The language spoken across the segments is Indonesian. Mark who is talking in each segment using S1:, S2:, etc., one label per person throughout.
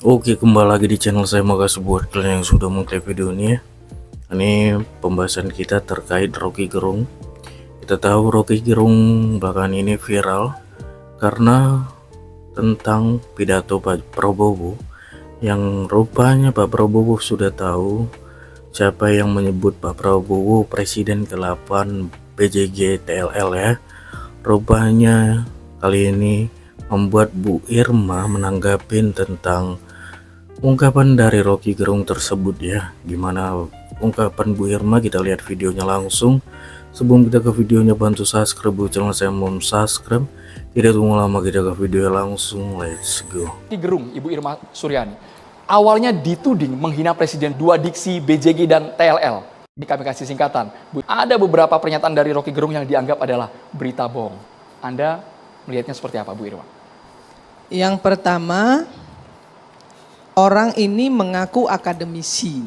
S1: Oke, kembali lagi di channel saya. Makasih buat kalian yang sudah mengklik video ini ya. Ini pembahasan kita terkait Rocky Gerung. Kita tahu Rocky Gerung belakangan ini viral karena tentang pidato Pak Prabowo, yang rupanya Pak Prabowo sudah tahu siapa yang menyebut Pak Prabowo Presiden ke-8 BJG TLL ya. Rupanya kali ini membuat Bu Irma menanggapi tentang ungkapan dari Rocky Gerung tersebut ya. Gimana ungkapan Bu Irma? Kita lihat videonya langsung. Sebelum kita ke videonya, bantu subscribe channel saya, belum subscribe. Tidak tunggu lama, kita ke video langsung. Let's go.
S2: Rocky Gerung, Ibu Irma Suryani, awalnya dituding menghina Presiden, dua diksi BJG dan TLL. Ini kami kasih singkatan. Ada beberapa pernyataan dari Rocky Gerung yang dianggap adalah berita bohong. Anda melihatnya seperti apa, Bu Irma?
S3: Yang pertama, orang ini mengaku akademisi.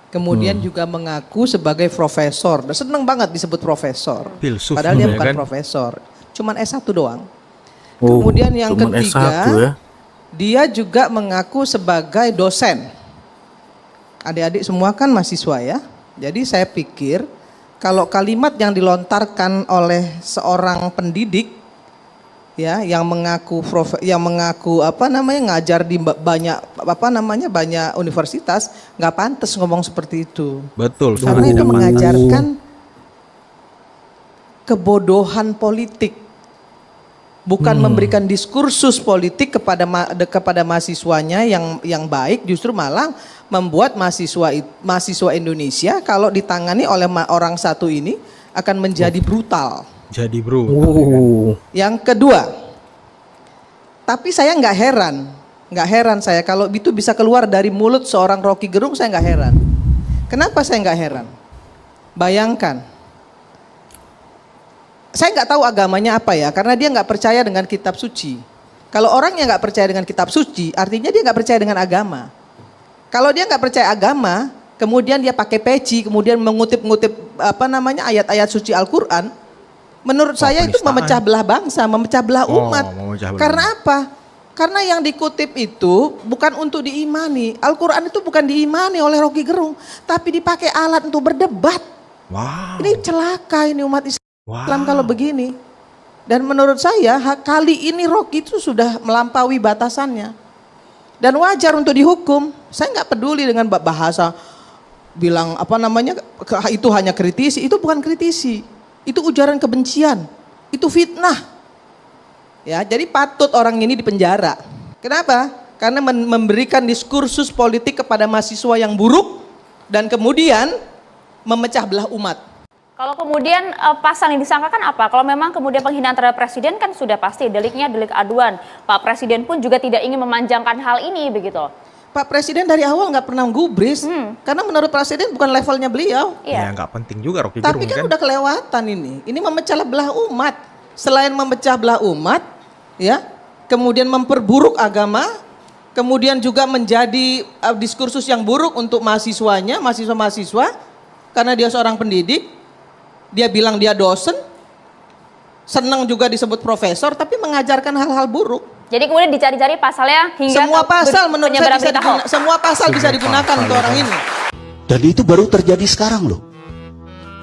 S3: Kemudian juga mengaku sebagai profesor. Seneng banget disebut profesor.
S4: Filsuf,
S3: Padahal dia
S4: ya
S3: bukan
S4: kan?
S3: profesor. Cuman S1 doang.
S1: Oh,
S3: Kemudian yang
S1: cuman
S3: ketiga,
S1: S1 ya.
S3: dia juga mengaku sebagai dosen. Adik-adik semua kan mahasiswa ya. Jadi saya pikir kalau kalimat yang dilontarkan oleh seorang pendidik ya yang mengaku ngajar di banyak universitas, nggak pantas ngomong seperti itu.
S4: Betul.
S3: Karena itu mengajarkan kebodohan politik. Bukan memberikan diskursus politik kepada mahasiswanya yang baik, justru malah membuat mahasiswa Indonesia kalau ditangani oleh orang satu ini akan menjadi brutal.
S4: Jadi bro.
S3: Yang kedua, tapi saya nggak heran saya kalau itu bisa keluar dari mulut seorang Rocky Gerung, saya nggak heran. Kenapa saya nggak heran? Bayangkan, saya nggak tahu agamanya apa ya, karena dia nggak percaya dengan kitab suci. Kalau orang yang nggak percaya dengan kitab suci, artinya dia nggak percaya dengan agama. Kalau dia nggak percaya agama, kemudian dia pakai peci, kemudian mengutip-ngutip ayat-ayat suci Al-Quran, menurut saya itu memecah belah bangsa, memecah belah umat. Karena apa? Karena yang dikutip itu bukan untuk diimani. Al-Quran itu bukan diimani oleh Rocky Gerung, tapi dipakai alat untuk berdebat.
S4: Wow.
S3: Ini celaka ini umat Islam.
S4: Wow.
S3: Kalau begini. Dan menurut saya kali ini Rocky itu sudah melampaui batasannya. Dan wajar untuk dihukum. Saya nggak peduli dengan bahasa bilang itu hanya kritisi. Itu bukan kritisi. Itu ujaran kebencian. Itu fitnah. Ya, jadi patut orang ini dipenjara. Kenapa? Karena memberikan diskursus politik kepada mahasiswa yang buruk dan kemudian memecah belah umat.
S5: Kalau kemudian pasal yang disangkakan apa? Kalau memang kemudian penghinaan terhadap presiden kan sudah pasti deliknya delik aduan. Pak Presiden pun juga tidak ingin memanjangkan hal ini begitu.
S3: Pak Presiden dari awal nggak pernah gubris, karena menurut Presiden bukan levelnya beliau.
S4: Ya nggak penting juga Rocky
S3: Tapi
S4: Gerung
S3: kan udah kelewatan ini. Ini memecah belah umat. Selain memecah belah umat, ya, kemudian memperburuk agama, kemudian juga menjadi diskursus yang buruk untuk mahasiswanya, mahasiswa-mahasiswa, karena dia seorang pendidik. Dia bilang dia dosen, senang juga disebut profesor, tapi mengajarkan hal-hal buruk.
S5: Jadi kemudian dicari-cari pasalnya hingga
S3: Semua pasal menurut saya semua pasal bisa digunakan untuk orang ini.
S6: Dan itu baru terjadi sekarang loh.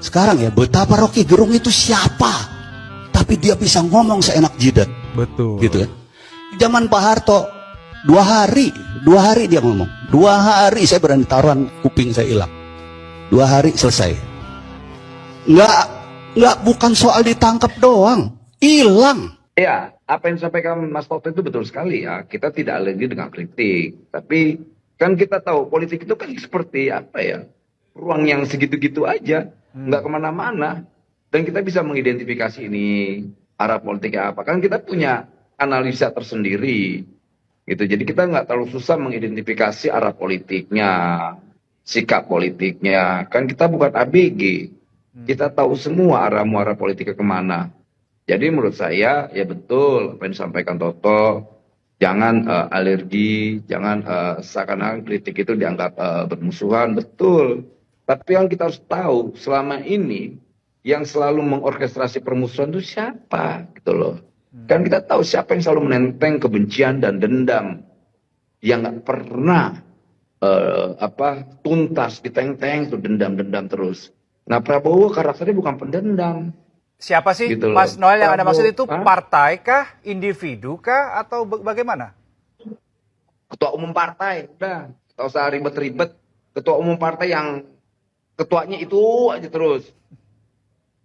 S6: Sekarang ya, betapa Rocky Gerung itu siapa? Tapi dia bisa ngomong seenak jidat.
S4: Betul.
S6: Gitu kan. Zaman Pak Harto, 2 hari dia ngomong. 2 hari saya berani taruhan kuping saya hilang. 2 hari selesai. Nggak bukan soal ditangkap doang, hilang.
S7: Ya, apa yang disampaikan Mas Toto itu betul sekali ya. Kita tidak alergi dengan kritik. Tapi kan kita tahu politik itu kan seperti apa ya. Ruang yang segitu-gitu aja. Nggak kemana-mana. Dan kita bisa mengidentifikasi ini arah politiknya apa. Kan kita punya analisa tersendiri. Gitu. Jadi kita nggak terlalu susah mengidentifikasi arah politiknya. Sikap politiknya. Kan kita bukan ABG. Kita tahu semua arah muara politiknya kemana. Jadi menurut saya ya betul apa yang disampaikan Toto, jangan alergi, jangan seakan-akan kritik itu dianggap bermusuhan, betul. Tapi yang kita harus tahu selama ini yang selalu mengorkestrasi permusuhan itu siapa gitu loh. Kan kita tahu siapa yang selalu menenteng kebencian dan dendam yang nggak pernah tuntas diteng-teng tuh dendam-dendam terus. Nah Prabowo karakternya bukan pendendam.
S8: Siapa sih
S7: Gitu loh.
S8: Mas Noel yang Anda maksud itu?
S7: Hah?
S8: Partai kah? Individu kah? Atau bagaimana?
S7: Ketua umum partai, udah, nggak usah ribet-ribet. Ketua umum partai yang ketuanya itu aja terus.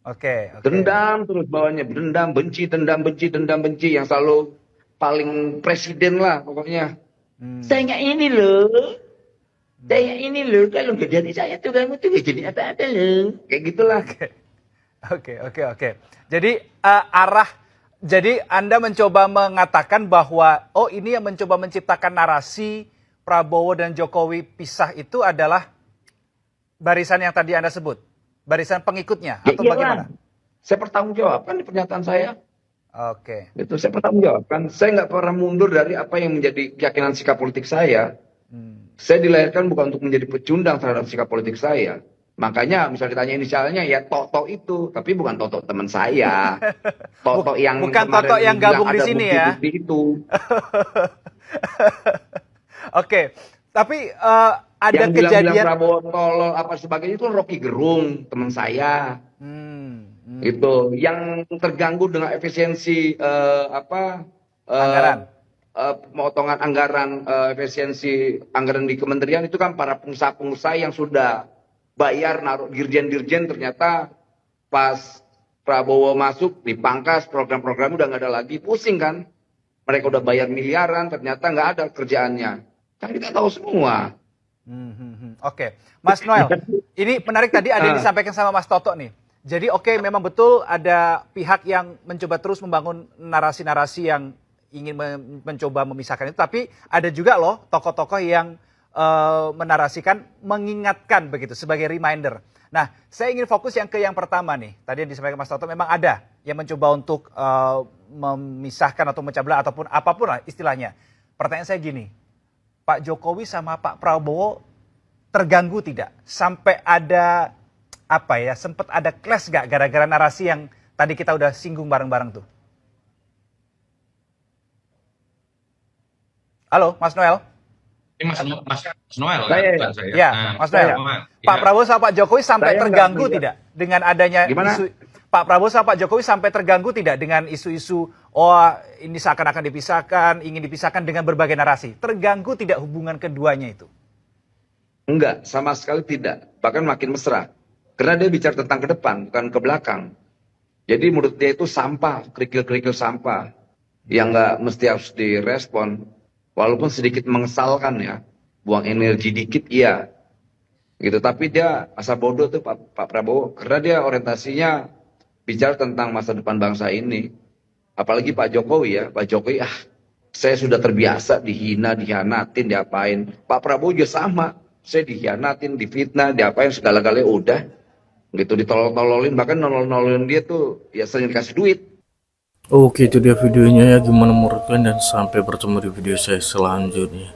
S8: Oke.
S7: Dendam terus bawahnya, dendam, benci, dendam, benci, yang selalu paling presiden lah pokoknya. Saya nggak ini loh, kalau nggak jadi saya tuh kamu tuh nggak jadi apa-apa loh, kayak gitulah.
S8: Oke. Jadi Anda mencoba mengatakan bahwa ini yang mencoba menciptakan narasi Prabowo dan Jokowi pisah itu adalah barisan yang tadi Anda sebut, barisan pengikutnya atau
S7: iyalah.
S8: bagaimana?
S7: Saya pertanggungjawabkan di pernyataan saya.
S8: Oke.
S7: Itu saya pertanggungjawabkan. Saya nggak pernah mundur dari apa yang menjadi keyakinan sikap politik saya. Saya dilahirkan bukan untuk menjadi pecundang terhadap sikap politik saya. Makanya misalnya ditanya inisialnya ya Toto itu, tapi bukan Toto teman saya. Toto yang
S8: Bukan
S7: kemarin
S8: Toto yang
S7: bilang
S8: gabung di
S7: ada
S8: sini ya.
S7: bukti-bukti itu.
S8: Oke. Tapi ada
S7: Yang bilang
S8: kejadian
S7: Prabowo tolol apa sebagainya itu Rocky Gerung, teman saya. Itu yang terganggu dengan efisiensi
S8: Anggaran.
S7: pemotongan anggaran, efisiensi anggaran di kementerian itu kan para pengusaha-pengusaha yang sudah bayar naruh dirjen-dirjen, ternyata pas Prabowo masuk dipangkas, program-program udah nggak ada lagi, pusing kan? Mereka udah bayar miliaran, ternyata nggak ada kerjaannya. Kan kita tahu semua.
S8: Oke, Mas Noel, ini menarik tadi ada yang disampaikan sama Mas Toto nih. Jadi memang betul ada pihak yang mencoba terus membangun narasi-narasi yang ingin mencoba memisahkan itu, tapi ada juga loh tokoh-tokoh yang menarasikan, mengingatkan begitu sebagai reminder. Nah, saya ingin fokus yang pertama nih. Tadi yang disampaikan Mas Toto memang ada yang mencoba untuk memisahkan atau memecah belah ataupun apapun lah istilahnya. Pertanyaan saya gini, Pak Jokowi sama Pak Prabowo terganggu tidak? Sampai ada sempat ada clash gak gara-gara narasi yang tadi kita udah singgung bareng-bareng tuh? Halo, Mas Noel?
S9: Ini Mas Noel kan?
S7: Saya,
S9: Bukan saya.
S8: Ya, Mas Noel. Pak
S9: Ya.
S8: Prabowo sama Pak Jokowi sampai
S7: Saya
S8: terganggu
S7: nggak
S8: tidak dengan adanya
S7: Gimana?
S8: isu? Pak Prabowo sama Pak Jokowi sampai terganggu tidak dengan isu-isu ini seakan-akan dipisahkan, ingin dipisahkan dengan berbagai narasi? Terganggu tidak hubungan keduanya itu?
S7: Enggak, sama sekali tidak. Bahkan makin mesra. Karena dia bicara tentang ke depan, bukan ke belakang. Jadi menurut dia itu sampah, kerikil-kerikil sampah. Yang nggak mesti harus direspon. Walaupun sedikit mengesalkan ya. Buang energi dikit, iya. Gitu. Tapi dia asa bodoh tuh Pak Prabowo. Karena dia orientasinya bicara tentang masa depan bangsa ini. Apalagi Pak Jokowi ya. Pak Jokowi, saya sudah terbiasa dihina, dihianatin, diapain. Pak Prabowo juga sama. Saya dihianatin, difitnah, diapain, segala-galanya udah. Gitu, ditolol-tololin, bahkan nolol-nololin dia tuh ya sering dikasih duit.
S1: Oke, itu dia videonya ya, gimana menurut kalian, dan sampai bertemu di video saya selanjutnya.